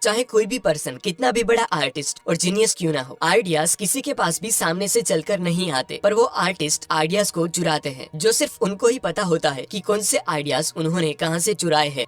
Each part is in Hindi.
चाहे कोई भी पर्सन कितना भी बड़ा आर्टिस्ट और जीनियस क्यों ना हो, आइडियाज किसी के पास भी सामने से चलकर नहीं आते, पर वो आर्टिस्ट आइडियाज को चुराते हैं, जो सिर्फ उनको ही पता होता है कि कौन से आइडियाज उन्होंने कहां से चुराए हैं।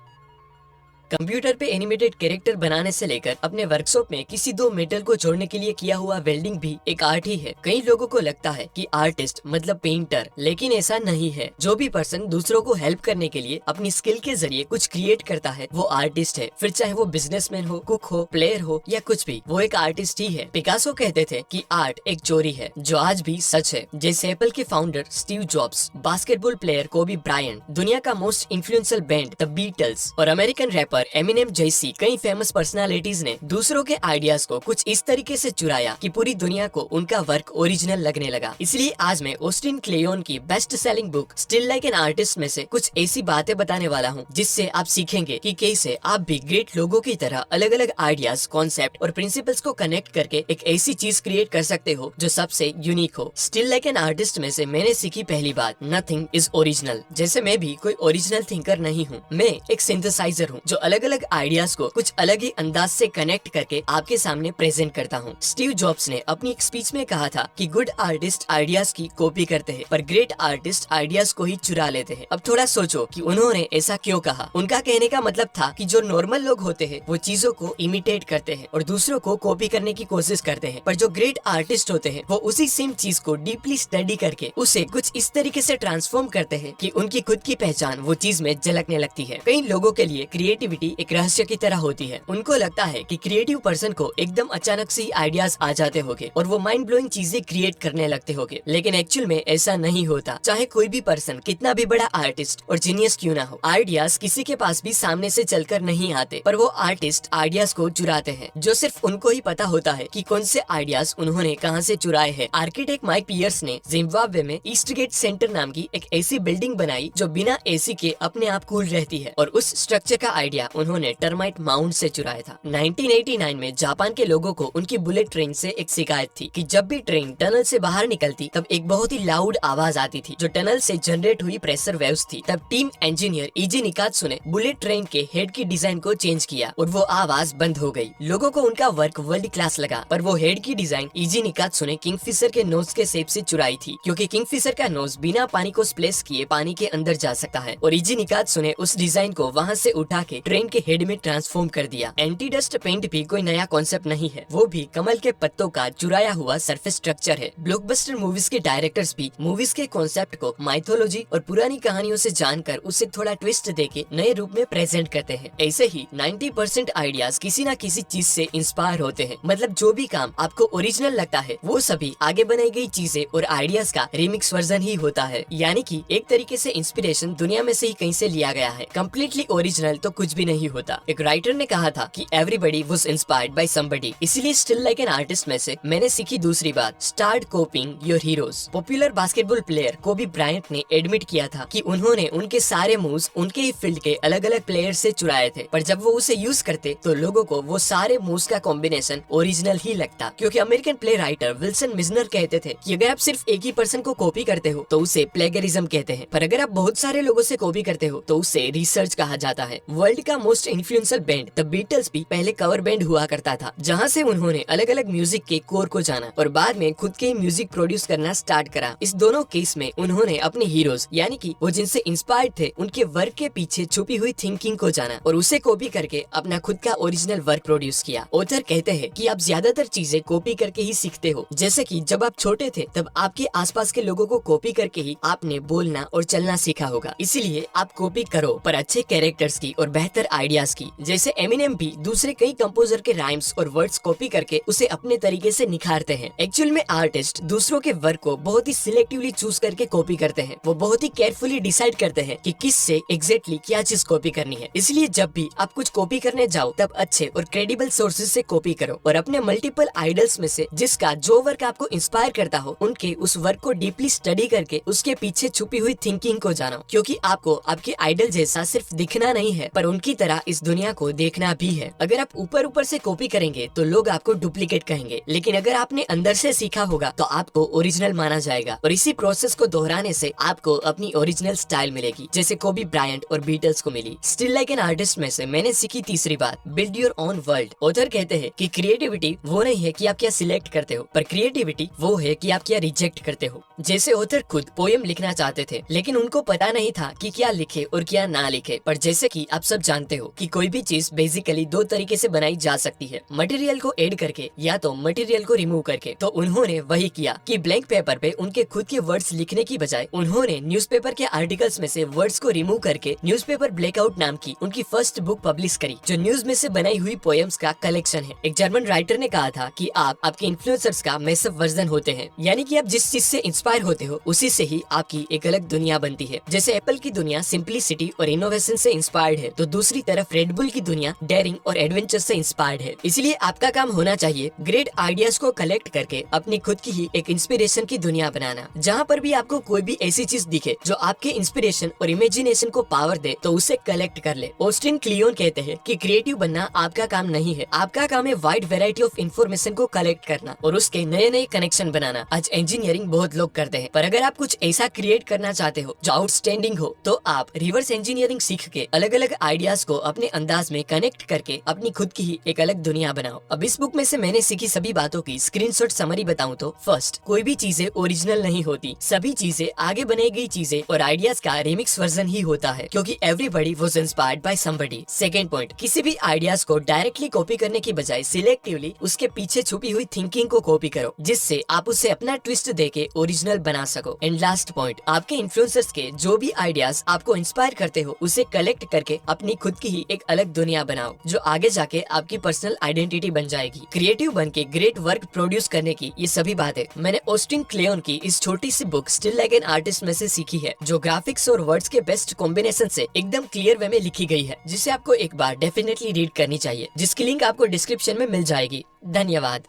कंप्यूटर पे एनिमेटेड कैरेक्टर बनाने से लेकर अपने वर्कशॉप में किसी दो मेटल को जोड़ने के लिए किया हुआ वेल्डिंग भी एक आर्ट ही है। कई लोगों को लगता है कि आर्टिस्ट मतलब पेंटर, लेकिन ऐसा नहीं है। जो भी पर्सन दूसरों को हेल्प करने के लिए अपनी स्किल के जरिए कुछ क्रिएट करता है वो आर्टिस्ट है। फिर चाहे वो बिजनेसमैन हो, कुक हो, प्लेयर हो या कुछ भी, वो एक आर्टिस्ट ही है। पिकासो कहते थे कि आर्ट एक चोरी है, जो आज भी सच है। जैसे एप्पल के founder Steve Jobs, basketball player Kobe Bryant, दुनिया का most influential band the Beatles और अमेरिकन रैपर एमिनेम जैसी कई फेमस पर्सनालिटीज ने दूसरों के आइडियाज को कुछ इस तरीके से चुराया कि पूरी दुनिया को उनका वर्क ओरिजिनल लगने लगा। इसलिए आज मैं ऑस्टिन क्लेयोन की best selling book steal like an artist में से कुछ ऐसी बातें बताने वाला हूँ जिससे आप सीखेंगे कि कैसे आप भी ग्रेट लोगों की तरह अलग अलग आइडियाज, कॉन्सेप्ट और प्रिंसिपल्स को कनेक्ट करके एक ऐसी चीज क्रिएट कर सकते हो जो सबसे यूनिक हो। स्टिल लाइक एन आर्टिस्ट में से मैंने सीखी पहली बात, नथिंग इज ओरिजिनल। जैसे मैं भी कोई ओरिजिनल थिंकर नहीं हूँ, मैं एक सिंथेसाइजर हूँ जो अलग अलग आइडियाज को कुछ अलग ही अंदाज से कनेक्ट करके आपके सामने प्रेजेंट करता हूँ। स्टीव जॉब्स ने अपनी एक स्पीच में कहा था कि गुड आर्टिस्ट आइडियाज की कॉपी करते हैं, पर ग्रेट आर्टिस्ट आइडियाज को ही चुरा लेते हैं। अब थोड़ा सोचो कि उन्होंने ऐसा क्यों कहा। उनका कहने का मतलब था कि जो नॉर्मल लोग होते हैं वो चीजों को इमिटेट करते हैं और दूसरों को कॉपी करने की कोशिश करते हैं, पर जो ग्रेट आर्टिस्ट होते हैं वो उसी सेम चीज को डीपली स्टडी करके उसे कुछ इस तरीके से ट्रांसफॉर्म करते हैं कि उनकी खुद की पहचान वो चीज में झलकने लगती है। कई लोगों के लिए क्रिएटिविटी एक रहस्य की तरह होती है। उनको लगता है कि क्रिएटिव पर्सन को एकदम अचानक से आइडियाज आ जाते होंगे और वो माइंड ब्लोइंग चीजें क्रिएट करने लगते होंगे, लेकिन एक्चुअल में ऐसा नहीं होता। चाहे कोई भी पर्सन कितना भी बड़ा आर्टिस्ट और जीनियस क्यों ना हो, आइडियाज किसी के पास भी सामने से चलकर नहीं आते, पर वो आर्टिस्ट आइडियाज को चुराते हैं, जो सिर्फ उनको ही पता होता है कि कौन से आइडियाज उन्होंने कहां से चुराए हैं। आर्किटेक्ट माइक पियर्स ने जिम्बाब्वे में ईस्ट गेट सेंटर नाम की एक ऐसी बिल्डिंग बनाई जो बिना एसी के अपने आप कूल रहती है, और उस स्ट्रक्चर का आइडिया उन्होंने टर्माइट माउंट से चुराया था। 1989 में जापान के लोगों को उनकी बुलेट ट्रेन से एक शिकायत थी कि जब भी ट्रेन टनल से बाहर निकलती तब एक बहुत ही लाउड आवाज आती थी जो टनल से जनरेट हुई प्रेशर वेव्स थी। तब टीम इंजीनियर इजी निकात्सु ने बुलेट ट्रेन के हेड की डिजाइन को चेंज किया और वो आवाज बंद हो गई। लोगों को उनका वर्क वर्ल्ड क्लास लगा, पर वो हेड की डिजाइन इजी निकात्सु ने किंगफिशर के नोज के शेप से चुराई थी, क्योंकि किंगफिशर का नोज बिना पानी को स्प्लेश किए पानी के अंदर जा सकता है, और इजी निकात्सु ने उस डिजाइन को वहाँ से उठा के ट्रेन के हेड में ट्रांसफॉर्म कर दिया। एंटी डस्ट पेंट भी कोई नया कॉन्सेप्ट नहीं है, वो भी कमल के पत्तों का चुराया हुआ सरफेस स्ट्रक्चर है। ब्लॉकबस्टर मूवीज के डायरेक्टर्स भी मूवीज के कॉन्सेप्ट को माइथोलॉजी और पुरानी कहानियों से जानकर उसे थोड़ा ट्विस्ट देके नए रूप में प्रेजेंट करते हैं। ऐसे ही 90% आइडियाज किसी न किसी चीज से इंस्पायर होते हैं। मतलब जो भी काम आपको ओरिजिनल लगता है वो सभी आगे बनाई गई चीजें और आइडियाज का रिमिक्स वर्जन ही होता है। यानी कि एक तरीके से इंस्पिरेशन दुनिया में से ही कहीं से लिया गया है। कम्प्लीटली ओरिजिनल तो कुछ भी नहीं होता। एक राइटर ने कहा था कि everybody was inspired by somebody. इसीलिए स्टिल लाइक एन आर्टिस्ट में से मैंने सीखी दूसरी बात, start कॉपिंग your heroes. Popular basketball player Kobe Bryant ने एडमिट किया था कि उन्होंने उनके सारे मूव्स उनके ही फील्ड के अलग अलग प्लेयर से चुराए थे, पर जब वो उसे यूज करते तो लोगों को वो सारे मूव्स का कॉम्बिनेशन ओरिजिनल ही लगता। क्योंकि American play writer Wilson Mizner कहते थे कि अगर आप सिर्फ एक ही पर्सन को कॉपी करते हो तो उसे प्लेगरिज्म कहते हैं, पर अगर आप बहुत सारे लोगों से कॉपी करते हो तो उसे रिसर्च कहा जाता है। वर्ल्ड का most influential band the Beatles भी पहले कवर बैंड हुआ करता था, जहाँ से उन्होंने अलग अलग म्यूजिक के कोर को जाना और बाद में खुद के म्यूजिक प्रोड्यूस करना स्टार्ट करा। इस दोनों केस में उन्होंने अपने हीरोज यानी कि वो जिनसे इंस्पायर्ड थे उनके वर्क के पीछे छुपी हुई थिंकिंग को जाना और उसे कॉपी करके अपना खुद का ओरिजिनल वर्क प्रोड्यूस किया। ऑथर कहते हैं कि आप ज्यादातर चीजें कॉपी करके ही सीखते हो। जैसे कि जब आप छोटे थे तब आपके आसपास के लोगों को कॉपी करके ही आपने बोलना और चलना सीखा होगा। इसीलिए आप कॉपी करो, पर अच्छे कैरेक्टर्स की और बेहतर आइडियाज की। जैसे एमिनेम भी दूसरे कई कंपोजर के राइम्स और वर्ड्स कॉपी करके उसे अपने तरीके से निखारते हैं। एक्चुअल में आर्टिस्ट दूसरों के वर्क को बहुत ही सिलेक्टिवली चूज करके कॉपी करते हैं। वो बहुत ही केयरफुली डिसाइड करते हैं कि किस से एग्जैक्टली क्या चीज कॉपी करनी है। इसलिए जब भी आप कुछ कॉपी करने जाओ तब अच्छे और क्रेडिबल सोर्सेज से कॉपी करो और अपने मल्टीपल आइडल्स में से जिसका जो वर्क आपको इंस्पायर करता हो उनके उस वर्क को डीपली स्टडी करके उसके पीछे छुपी हुई थिंकिंग को जानो, क्योंकि आपको आपके आइडल जैसा सिर्फ दिखना नहीं है पर उनकी की तरह इस दुनिया को देखना भी है। अगर आप ऊपर ऊपर से कॉपी करेंगे तो लोग आपको डुप्लीकेट कहेंगे, लेकिन अगर आपने अंदर से सीखा होगा तो आपको ओरिजिनल माना जाएगा। और इसी प्रोसेस को दोहराने से आपको अपनी ओरिजिनल स्टाइल मिलेगी, जैसे कोबी ब्रायंट और बीटल्स को मिली। स्टिल लाइक एन आर्टिस्ट में से मैंने सीखी तीसरी बात, build your own world. Author कहते हैं कि क्रिएटिविटी वो नहीं है कि आप क्या सिलेक्ट करते हो, पर क्रिएटिविटी वो है कि आप क्या रिजेक्ट करते हो। जैसे ऑथर खुद पोएम लिखना चाहते थे, लेकिन उनको पता नहीं था कि क्या लिखे और क्या ना लिखे। पर जैसे कि आप सब जानते हो कि कोई भी चीज बेसिकली दो तरीके से बनाई जा सकती है, मटेरियल को ऐड करके या तो मटेरियल को रिमूव करके। तो उन्होंने वही किया कि ब्लैंक पेपर पे उनके खुद के वर्ड्स लिखने की बजाय उन्होंने न्यूज़पेपर के आर्टिकल्स में से वर्ड्स को रिमूव करके न्यूज़पेपर ब्लैकआउट नाम की उनकी फर्स्ट बुक पब्लिश करी, जो न्यूज में से बनाई हुई पोएम्स का कलेक्शन है। एक जर्मन राइटर ने कहा था कि आप आपके इन्फ्लुएंसर्स का मैसिव वर्जन होते हैं, यानी कि आप जिस चीज से इंस्पायर होते हो उसी से ही आपकी एक अलग दुनिया बनती है। जैसे एप्पल की दुनिया सिंप्लिसिटी और इनोवेशन से इंस्पायर्ड है, तो दूसरी तरफ रेडबुल की दुनिया डेयरिंग और एडवेंचर से इंस्पायर्ड है। इसलिए आपका काम होना चाहिए ग्रेट आइडियाज को कलेक्ट करके अपनी खुद की ही एक इंस्पिरेशन की दुनिया बनाना। जहाँ पर भी आपको कोई भी ऐसी चीज दिखे जो आपके इंस्पिरेशन और इमेजिनेशन को पावर दे, तो उसे कलेक्ट कर ले। ऑस्टिन क्लियोन कहते हैं कि क्रिएटिव बनना आपका काम नहीं है, आपका काम है वाइड वैरायटी ऑफ इन्फॉर्मेशन को कलेक्ट करना और उसके नए नए कनेक्शन बनाना। आज इंजीनियरिंग बहुत लोग करते हैं, पर अगर आप कुछ ऐसा क्रिएट करना चाहते हो जो आउटस्टैंडिंग हो, तो आप रिवर्स इंजीनियरिंग सीख के अलग अलग आइडियाज को अपने अंदाज में कनेक्ट करके अपनी खुद की ही एक अलग दुनिया बनाओ। अब इस बुक में से मैंने सीखी सभी बातों की स्क्रीनशॉट समरी बताऊं तो, फर्स्ट, कोई भी चीजें ओरिजिनल नहीं होती, सभी चीजें आगे बनाई गई चीजें और आइडियाज का रिमिक्स वर्जन ही होता है, क्योंकि everybody was inspired by somebody. Second point, किसी भी आइडियाज को डायरेक्टली कॉपी करने की बजाय सिलेक्टिवली उसके पीछे छुपी हुई थिंकिंग को कॉपी करो, जिससे आप उसे अपना ट्विस्ट देके ओरिजिनल बना सको। एंड लास्ट पॉइंट, आपके इन्फ्लुएंसर्स के जो भी आइडियाज आपको इंस्पायर करते हो उसे कलेक्ट करके अपनी खुद की ही एक अलग दुनिया बनाओ, जो आगे जाके आपकी पर्सनल आइडेंटिटी बन जाएगी। क्रिएटिव बन के ग्रेट वर्क प्रोड्यूस करने की ये सभी बातें मैंने ऑस्टिन क्लेयन की इस छोटी सी book steal like an artist में से सीखी है, जो ग्राफिक्स और वर्ड्स के बेस्ट कॉम्बिनेशन से एकदम क्लियर वे में लिखी गई है, जिसे आपको एक बार डेफिनेटली रीड करनी चाहिए, जिसकी लिंक आपको डिस्क्रिप्शन में मिल जाएगी। धन्यवाद।